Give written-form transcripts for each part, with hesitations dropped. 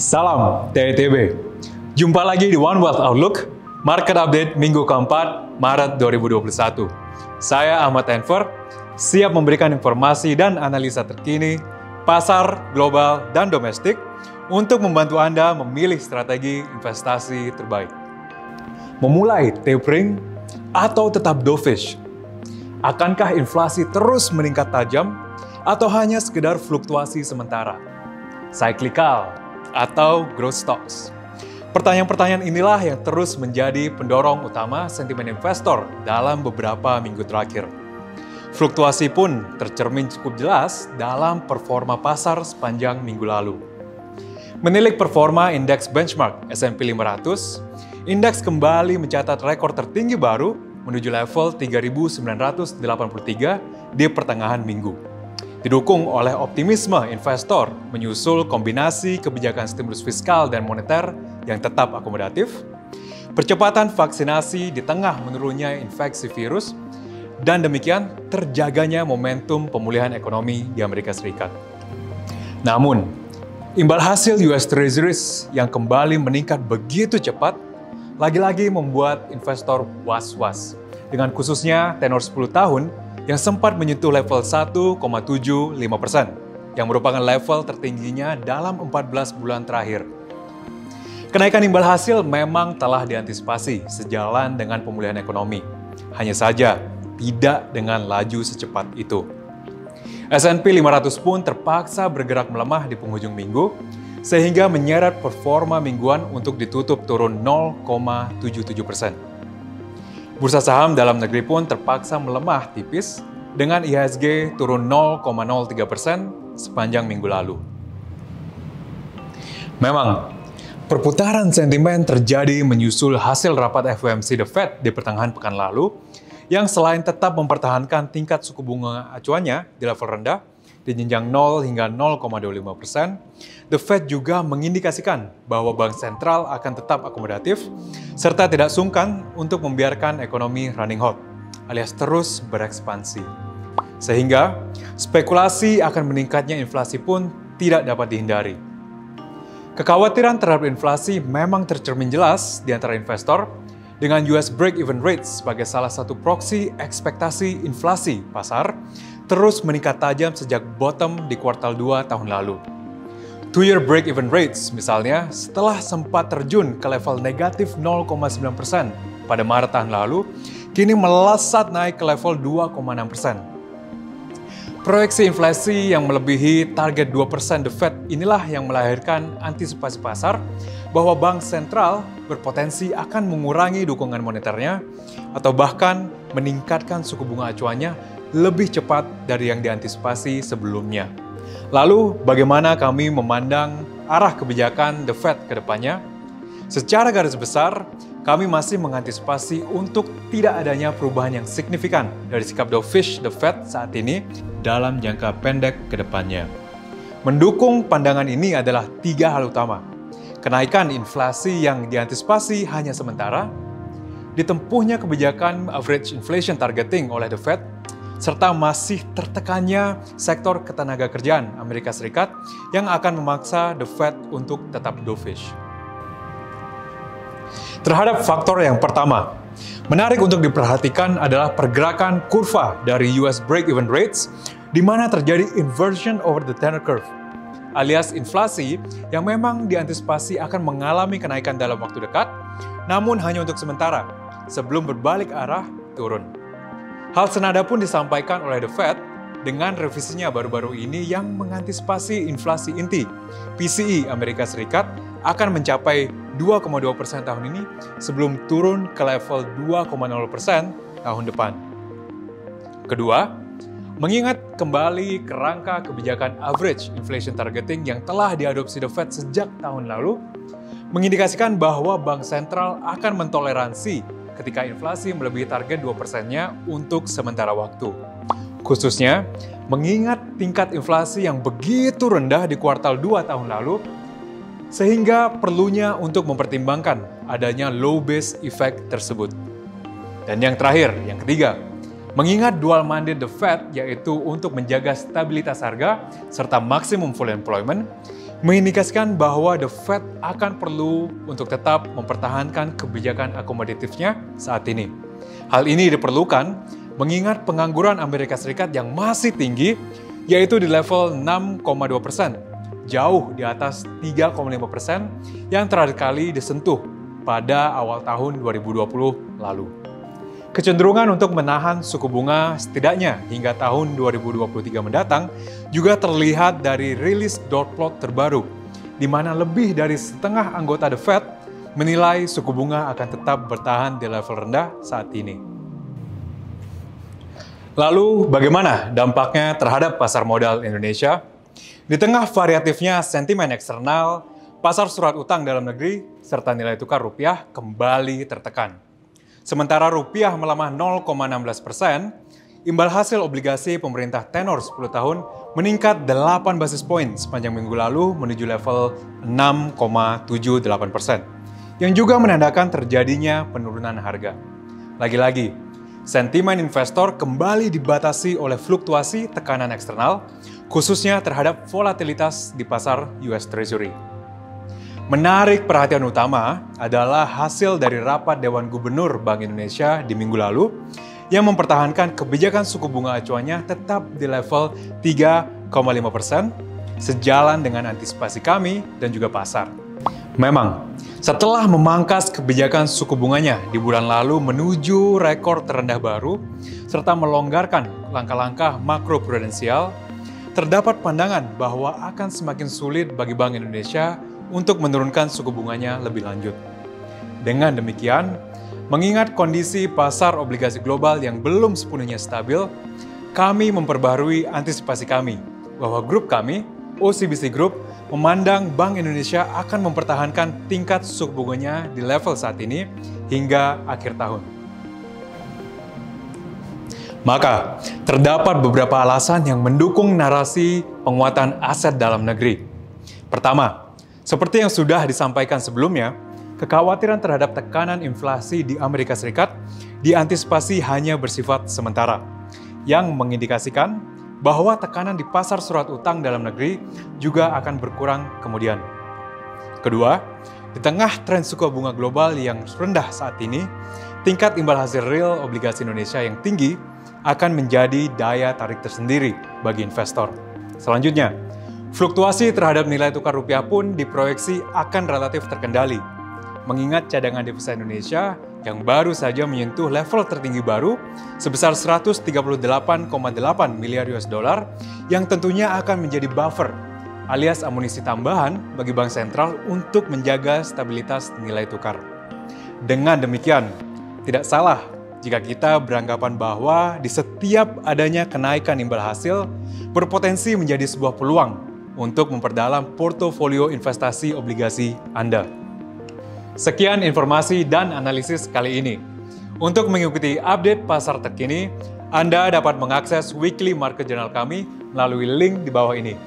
Salam TETB. Jumpa lagi di One Wealth Outlook, Market Update minggu keempat, Maret 2021. Saya Ahmad Enver, siap memberikan informasi dan analisa terkini, pasar, global, dan domestik untuk membantu Anda memilih strategi investasi terbaik. Memulai tapering atau tetap dovish? Akankah inflasi terus meningkat tajam atau hanya sekedar fluktuasi sementara? Cyclical atau growth stocks? Pertanyaan-pertanyaan inilah yang terus menjadi pendorong utama sentimen investor dalam beberapa minggu terakhir. Fluktuasi pun tercermin cukup jelas dalam performa pasar sepanjang minggu lalu. Menilik performa indeks benchmark S&P 500, indeks kembali mencatat rekor tertinggi baru menuju level 3.983 di pertengahan minggu. Didukung oleh optimisme investor menyusul kombinasi kebijakan stimulus fiskal dan moneter yang tetap akomodatif, percepatan vaksinasi di tengah menurunnya infeksi virus, dan demikian terjaganya momentum pemulihan ekonomi di Amerika Serikat. Namun, imbal hasil US Treasuries yang kembali meningkat begitu cepat, lagi-lagi membuat investor was-was, dengan khususnya tenor 10 tahun yang sempat menyentuh level 1,75%, yang merupakan level tertingginya dalam 14 bulan terakhir. Kenaikan imbal hasil memang telah diantisipasi sejalan dengan pemulihan ekonomi. Hanya saja, tidak dengan laju secepat itu. S&P 500 pun terpaksa bergerak melemah di penghujung minggu, sehingga menyeret performa mingguan untuk ditutup turun 0,77%. Bursa saham dalam negeri pun terpaksa melemah tipis dengan IHSG turun 0,03% sepanjang minggu lalu. Memang, perputaran sentimen terjadi menyusul hasil rapat FOMC The Fed di pertengahan pekan lalu, yang selain tetap mempertahankan tingkat suku bunga acuannya di level rendah, di jenjang 0 hingga 0,25%, The Fed juga mengindikasikan bahwa bank sentral akan tetap akomodatif, serta tidak sungkan untuk membiarkan ekonomi running hot, alias terus berekspansi. Sehingga, spekulasi akan meningkatnya inflasi pun tidak dapat dihindari. Kekhawatiran terhadap inflasi memang tercermin jelas di antara investor, dengan US break-even rate sebagai salah satu proksi ekspektasi inflasi pasar, terus meningkat tajam sejak bottom di kuartal 2 tahun lalu. Two-year break-even rates misalnya setelah sempat terjun ke level negatif 0,9% pada Maret tahun lalu, kini melesat naik ke level 2,6%. Proyeksi inflasi yang melebihi target 2% The Fed inilah yang melahirkan antisipasi pasar bahwa bank sentral berpotensi akan mengurangi dukungan moneternya atau bahkan meningkatkan suku bunga acuannya lebih cepat dari yang diantisipasi sebelumnya. Lalu, bagaimana kami memandang arah kebijakan The Fed ke depannya? Secara garis besar, kami masih mengantisipasi untuk tidak adanya perubahan yang signifikan dari sikap dovish The Fed saat ini dalam jangka pendek ke depannya. Mendukung pandangan ini adalah 3 hal utama. Kenaikan inflasi yang diantisipasi hanya sementara, ditempuhnya kebijakan average inflation targeting oleh The Fed, serta masih tertekannya sektor ketenagakerjaan Amerika Serikat yang akan memaksa The Fed untuk tetap dovish. Terhadap faktor yang pertama, menarik untuk diperhatikan adalah pergerakan kurva dari US break-even rates, di mana terjadi inversion over the tenor curve, alias inflasi yang memang diantisipasi akan mengalami kenaikan dalam waktu dekat, namun hanya untuk sementara, sebelum berbalik arah turun. Hal senada pun disampaikan oleh The Fed dengan revisinya baru-baru ini yang mengantisipasi inflasi inti PCE Amerika Serikat akan mencapai 2,2% tahun ini sebelum turun ke level 2,0% tahun depan. Kedua, mengingat kembali kerangka kebijakan average inflation targeting yang telah diadopsi The Fed sejak tahun lalu, mengindikasikan bahwa bank sentral akan mentoleransi ketika inflasi melebihi target 2%-nya untuk sementara waktu. Khususnya, mengingat tingkat inflasi yang begitu rendah di kuartal 2 tahun lalu, sehingga perlunya untuk mempertimbangkan adanya low base effect tersebut. Dan yang terakhir, yang ketiga, mengingat dual mandate The Fed yaitu untuk menjaga stabilitas harga serta maksimum full employment, mengindikasikan bahwa The Fed akan perlu untuk tetap mempertahankan kebijakan akomodatifnya saat ini. Hal ini diperlukan mengingat pengangguran Amerika Serikat yang masih tinggi, yaitu di level 6,2%, jauh di atas 3,5% yang terakhir kali disentuh pada awal tahun 2020 lalu. Kecenderungan untuk menahan suku bunga setidaknya hingga tahun 2023 mendatang juga terlihat dari rilis dot plot terbaru, di mana lebih dari setengah anggota The Fed menilai suku bunga akan tetap bertahan di level rendah saat ini. Lalu, bagaimana dampaknya terhadap pasar modal Indonesia? Di tengah variatifnya sentimen eksternal, pasar surat utang dalam negeri serta nilai tukar rupiah kembali tertekan. Sementara rupiah melemah 0,16%, imbal hasil obligasi pemerintah tenor 10 tahun meningkat 8 basis poin sepanjang minggu lalu menuju level 6,78%, yang juga menandakan terjadinya penurunan harga. Lagi-lagi, sentimen investor kembali dibatasi oleh fluktuasi tekanan eksternal, khususnya terhadap volatilitas di pasar US Treasury. Menarik perhatian utama adalah hasil dari rapat Dewan Gubernur Bank Indonesia di minggu lalu yang mempertahankan kebijakan suku bunga acuannya tetap di level 3,5% sejalan dengan antisipasi kami dan juga pasar. Memang, setelah memangkas kebijakan suku bunganya di bulan lalu menuju rekor terendah baru serta melonggarkan langkah-langkah makroprudensial, terdapat pandangan bahwa akan semakin sulit bagi Bank Indonesia untuk menurunkan suku bunganya lebih lanjut. Dengan demikian, mengingat kondisi pasar obligasi global yang belum sepenuhnya stabil, kami memperbarui antisipasi kami bahwa grup kami, OCBC Group, memandang Bank Indonesia akan mempertahankan tingkat suku bunganya di level saat ini hingga akhir tahun. Maka, terdapat beberapa alasan yang mendukung narasi penguatan aset dalam negeri. Pertama, seperti yang sudah disampaikan sebelumnya, kekhawatiran terhadap tekanan inflasi di Amerika Serikat diantisipasi hanya bersifat sementara, yang mengindikasikan bahwa tekanan di pasar surat utang dalam negeri juga akan berkurang kemudian. Kedua, di tengah tren suku bunga global yang rendah saat ini, tingkat imbal hasil real obligasi Indonesia yang tinggi akan menjadi daya tarik tersendiri bagi investor. Selanjutnya, fluktuasi terhadap nilai tukar rupiah pun diproyeksi akan relatif terkendali, mengingat cadangan devisa Indonesia yang baru saja menyentuh level tertinggi baru sebesar 138,8 miliar US dollar yang tentunya akan menjadi buffer alias amunisi tambahan bagi bank sentral untuk menjaga stabilitas nilai tukar. Dengan demikian, tidak salah jika kita beranggapan bahwa di setiap adanya kenaikan imbal hasil berpotensi menjadi sebuah peluang untuk memperdalam portofolio investasi obligasi Anda. Sekian informasi dan analisis kali ini. Untuk mengikuti update pasar terkini, Anda dapat mengakses weekly market journal kami melalui link di bawah ini.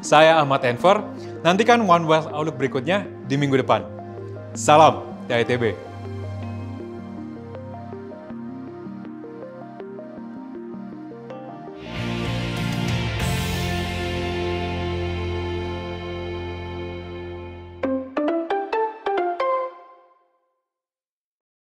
Saya Ahmad Enver, nantikan One Wealth Outlook berikutnya di minggu depan. Salam dari ITB.